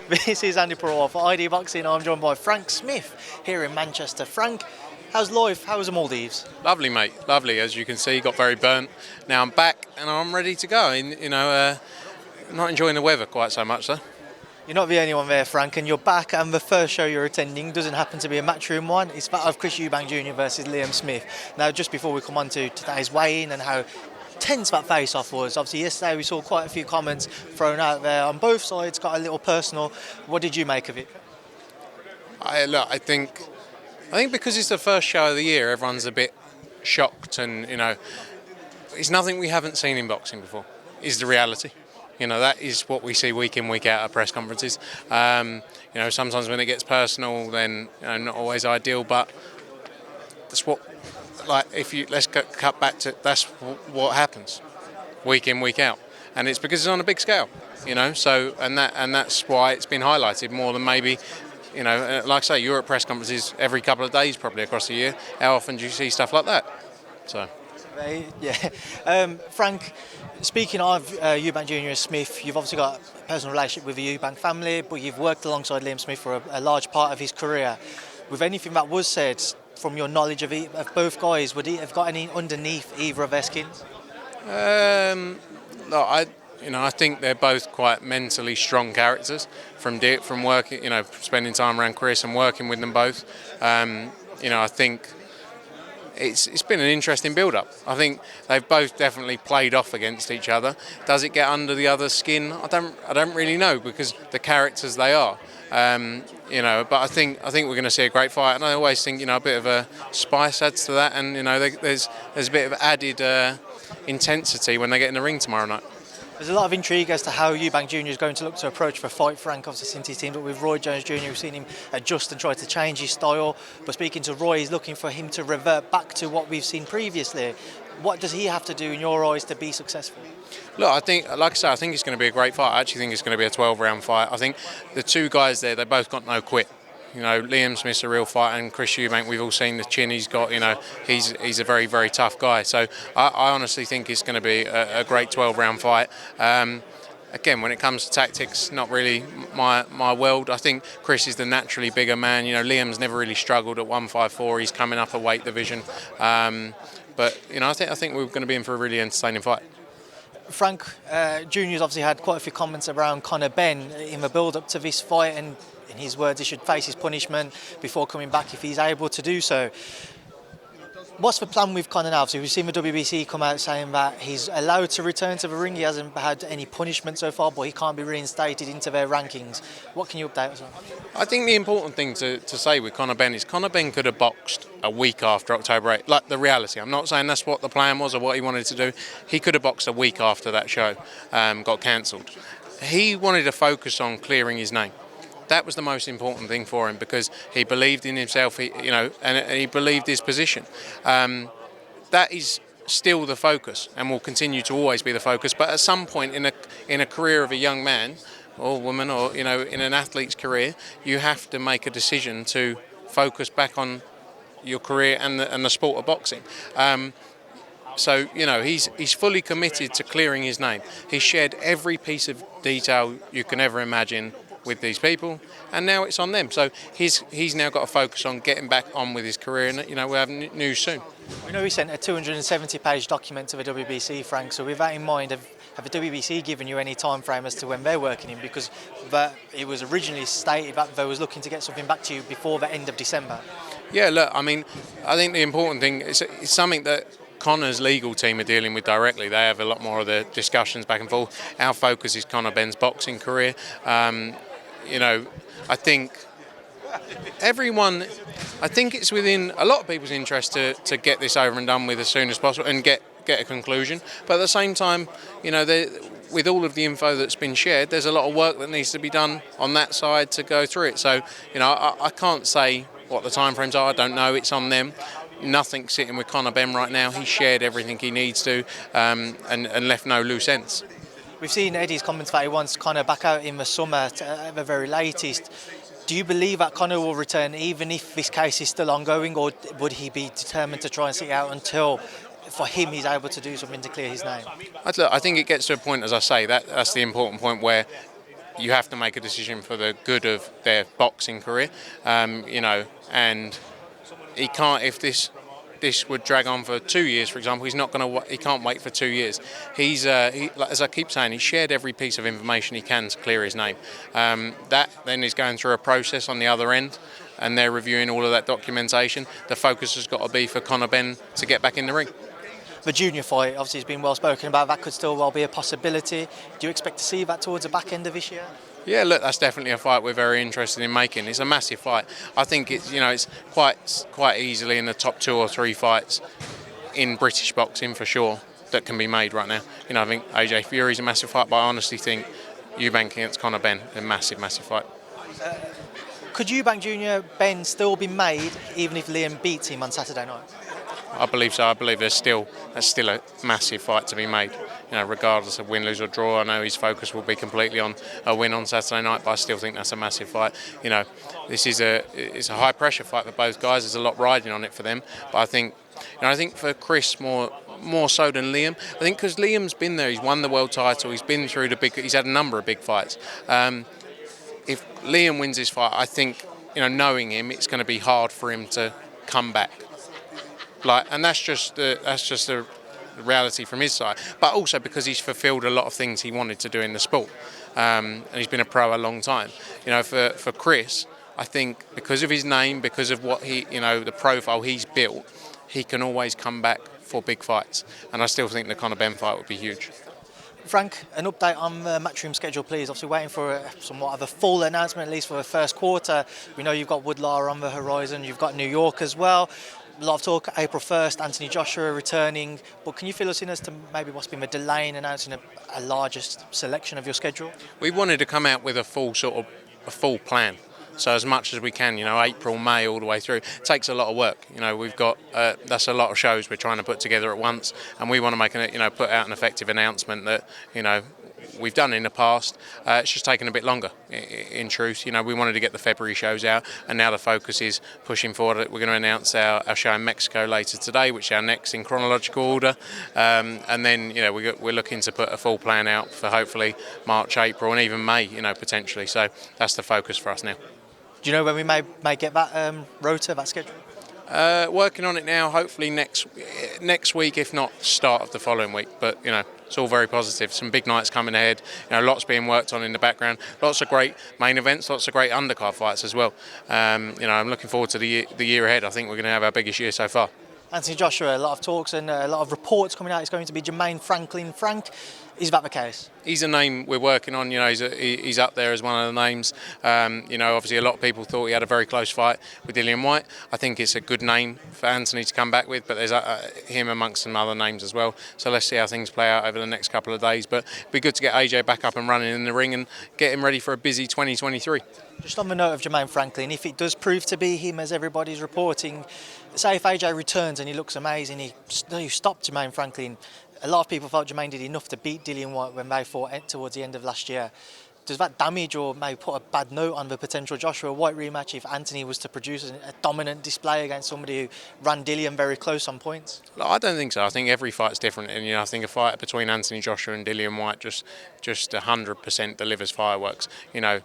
This is Andi Purewal for ID Boxing. I'm joined by Frank Smith here in Manchester. Frank, how's life? How's the Maldives? Lovely, mate. Lovely. As you can see, got very burnt. Now I'm back and I'm ready to go. And, not enjoying the weather quite so much, though. You're not the only one there, Frank, and you're back. And the first show you're attending doesn't happen to be a Matchroom one. It's that of Chris Eubank Jr. versus Liam Smith. Now, just before we come on to today's weigh-in and how tense that face-off was, obviously yesterday we saw quite a few comments thrown out there on both sides, got a little personal. What did you make of it? I think because it's the first show of the year, everyone's a bit shocked, and it's nothing we haven't seen in boxing before. Is the reality. That is what we see week in, week out at press conferences. Sometimes when it gets personal, then not always ideal, but that's what. Let's cut back to that's what happens, week in, week out, and it's because it's on a big scale, So that's why it's been highlighted more than maybe. Like I say, you're at press conferences every couple of days, probably across the year. How often do you see stuff like that? So. Yeah. Frank, speaking of Eubank Jr-Smith, you've obviously got a personal relationship with the Eubank family, but you've worked alongside Liam Smith for a large part of his career. With anything that was said, from your knowledge of both guys, would he have got any underneath either of their skins? No, I think they're both quite mentally strong characters from working, spending time around Chris and working with them both. I think it's been an interesting build-up. I think they've both definitely played off against each other. Does it get under the other's skin? I don't really know, because the characters they are. But I think we're going to see a great fight, and I always think a bit of a spice adds to that, and there's a bit of added intensity when they get in the ring tomorrow night. There's a lot of intrigue as to how Eubank Jr. is going to look to approach the fight. Frank, obviously, since he's teamed up with Roy Jones Jr., we've seen him adjust and try to change his style. But speaking to Roy, he's looking for him to revert back to what we've seen previously. What does he have to do, in your eyes, to be successful? Look, I think it's going to be a great fight. I actually think it's going to be a 12-round fight. I think the two guys there, they both got no quit. Liam Smith's a real fighter, and Chris Eubank, we've all seen the chin he's got. He's a very, very tough guy. So I honestly think it's going to be a great 12-round fight. Again, when it comes to tactics, not really my world. I think Chris is the naturally bigger man. Liam's never really struggled at 154. He's coming up a weight division. But I think we're going to be in for a really entertaining fight. Frank, Junior's obviously had quite a few comments around Conor Benn in the build-up to this fight, and in his words, he should face his punishment before coming back if he's able to do so. What's the plan with Conor now? So we've seen the WBC come out saying that he's allowed to return to the ring. He hasn't had any punishment so far, but he can't be reinstated into their rankings. What can you update us on? I think the important thing to say with Conor Benn is Conor Benn could have boxed a week after October 8. Like the reality, I'm not saying that's what the plan was or what he wanted to do. He could have boxed a week after that show got cancelled. He wanted to focus on clearing his name. That was the most important thing for him, because he believed in himself, and he believed his position. That is still the focus, and will continue to always be the focus. But at some point in a career of a young man or woman, or in an athlete's career, you have to make a decision to focus back on your career and the sport of boxing. So he's fully committed to clearing his name. He shared every piece of detail you can ever imagine with these people, and now it's on them. So he's now got to focus on getting back on with his career, and we'll have news soon. We know he sent a 270-page document to the WBC, Frank. So with that in mind, have the WBC given you any time frame as to when they're working in? Because it was originally stated that they was looking to get something back to you before the end of December. Yeah, look, I think the important thing is it's something that Conor's legal team are dealing with directly. They have a lot more of the discussions back and forth. Our focus is Conor Benn's boxing career. I think it's within a lot of people's interest to get this over and done with as soon as possible and get a conclusion. But at the same time, with all of the info that's been shared, there's a lot of work that needs to be done on that side to go through it. So, I can't say what the timeframes are. I don't know. It's on them. Nothing sitting with Conor Benn right now. He shared everything he needs to, and left no loose ends. We've seen Eddie's comments that he wants Conor back out in the summer at the very latest. Do you believe that Conor will return even if this case is still ongoing, or would he be determined to try and sit out until, for him, he's able to do something to clear his name? I think it gets to a point, as I say, that's the important point where you have to make a decision for the good of their boxing career, you know, and he can't, if this would drag on for 2 years, for example, he can't wait for 2 years. As I keep saying, he shared every piece of information he can to clear his name. That then is going through a process on the other end, and they're reviewing all of that documentation. The focus has got to be for Conor Benn to get back in the ring. The junior fight obviously has been well spoken about. That could still well be a possibility. Do you expect to see that towards the back end of this year? Yeah, look, that's definitely a fight we're very interested in making. It's a massive fight. I think it's quite easily in the top 2 or 3 fights in British boxing for sure that can be made right now. I think AJ Fury's a massive fight, but I honestly think Eubank against Conor Benn is a massive, massive fight. Could Eubank Jr-Benn still be made even if Liam beats him on Saturday night? I believe so. I believe that's still a massive fight to be made. Regardless of win, lose or draw. I know his focus will be completely on a win on Saturday night, but I still think that's a massive fight. This is it's a high pressure fight for both guys. There's a lot riding on it for them. But I think for Chris more so than Liam. I think because Liam's been there, he's won the world title, he's been through he's had a number of big fights. If Liam wins this fight, I think knowing him, it's going to be hard for him to come back. And that's just the reality from his side, but also because he's fulfilled a lot of things he wanted to do in the sport, and he's been a pro a long time. For Chris, I think because of his name, because of what the profile he's built, he can always come back for big fights, and I still think the Conor Benn fight would be huge. Frank, an update on the Matchroom schedule, please. Obviously waiting for somewhat of a full announcement, at least for the first quarter. We know you've got Woodlaw on the horizon, you've got New York as well. A lot of talk April 1st, Anthony Joshua returning, but can you fill us in as to maybe what's been the delay in announcing a largest selection of your schedule? We wanted to come out with a full plan. So as much as we can, April, May, all the way through. It takes a lot of work. We've got that's a lot of shows we're trying to put together at once, and we want to make put out an effective announcement that we've done in the past. It's just taken a bit longer. In truth, we wanted to get the February shows out, and now the focus is pushing forward. We're going to announce our show in Mexico later today, which is our next in chronological order, and then we're looking to put a full plan out for hopefully March, April, and even May, potentially. So that's the focus for us now. Do you know when we may get that rota, that schedule? Working on it now, hopefully next week, if not start of the following week. But it's all very positive. Some big nights coming ahead. Lots being worked on in the background. Lots of great main events. Lots of great undercard fights as well. I'm looking forward to the year ahead. I think we're going to have our biggest year so far. Anthony Joshua, a lot of talks and a lot of reports coming out. It's going to be Jermaine Franklin. Frank, is that the case? He's a name we're working on. He's up there as one of the names. Obviously a lot of people thought he had a very close fight with Dillian Whyte. I think it's a good name for Anthony to come back with, but there's him amongst some other names as well. So let's see how things play out over the next couple of days. But it'd be good to get AJ back up and running in the ring and get him ready for a busy 2023. Just on the note of Jermaine Franklin, if it does prove to be him as everybody's reporting, say if AJ returns and he looks amazing, he stopped Jermaine Franklin. A lot of people felt Jermaine did enough to beat Dillian Whyte when they fought towards the end of last year. Does that damage or maybe put a bad note on the potential Joshua Whyte rematch if Anthony was to produce a dominant display against somebody who ran Dillian very close on points? I don't think so. I think every fight's different, and I think a fight between Anthony Joshua and Dillian Whyte just 100% delivers fireworks.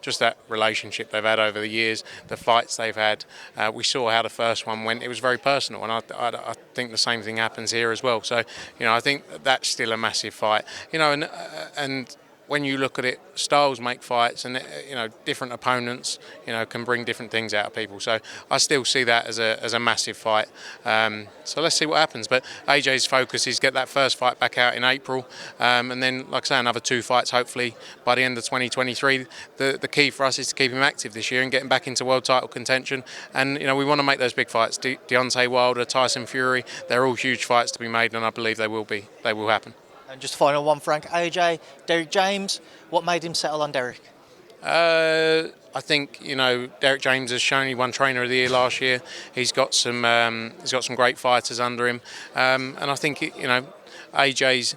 Just that relationship they've had over the years, the fights they've had. We saw how the first one went. It was very personal, and I think the same thing happens here as well. So I think that's still a massive fight. And when you look at it, styles make fights, and different opponents, can bring different things out of people. So I still see that as a massive fight. So let's see what happens. But AJ's focus is get that first fight back out in April, and then, like I say, another 2 fights hopefully by the end of 2023. The key for us is to keep him active this year and get him back into world title contention. And we want to make those big fights. Deontay Wilder, Tyson Fury, they're all huge fights to be made, and I believe they will be. They will happen. And just final one, Frank. AJ, Derrick James, what made him settle on Derrick? I think Derrick James has shown he won Trainer of the Year last year. He's got some great fighters under him, and I think AJ's.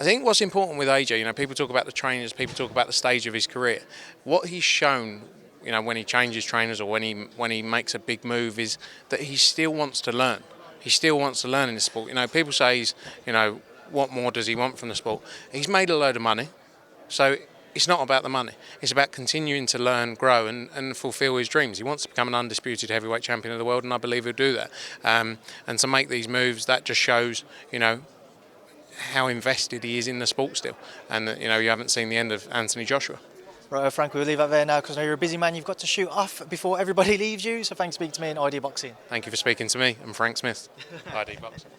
I think what's important with AJ, people talk about the trainers, people talk about the stage of his career. What he's shown, when he changes trainers or when he makes a big move, is that he still wants to learn. He still wants to learn in the sport. People say he's, what more does he want from the sport? He's made a load of money, so it's not about the money. It's about continuing to learn, grow, and fulfil his dreams. He wants to become an undisputed heavyweight champion of the world, and I believe he'll do that. And to make these moves, that just shows, how invested he is in the sport still. And you haven't seen the end of Anthony Joshua. Right, Frank, we'll leave that there now because I know you're a busy man. You've got to shoot off before everybody leaves you. So thanks for speaking to me and ID Boxing. Thank you for speaking to me. I'm Frank Smith, ID Boxing.